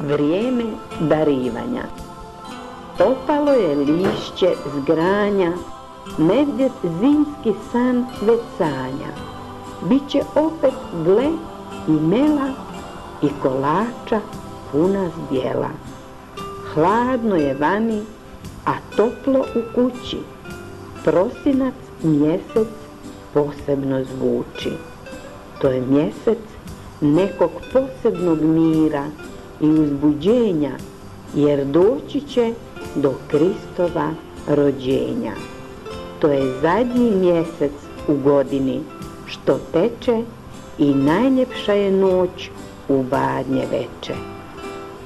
vrijeme darivanja. Opalo je lišće s granja, medvjed zimski san već sanja. Biće opet gle i mela i kolača puna zdjela. Hladno je vani, a toplo u kući. Prosinac mjesec posebno zvuči. To je mjesec nekog posebnog mira i uzbuđenja, jer doći će do Kristova rođenja. To je zadnji mjesec u godini što teče i najljepša je noć u Badnje veče.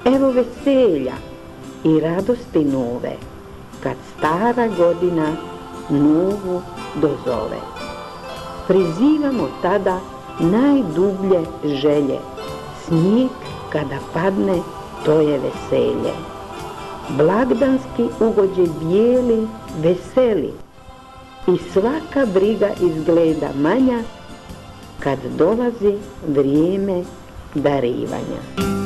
Evo veselja i radosti nove, kad stara godina novu dozove. Prizivamo tada najdublje želje, snijeg kada padne, to je veselje. Blagdanski ugođaj bijeli veseli i svaka briga izgleda manja kad dolazi vrijeme darivanja.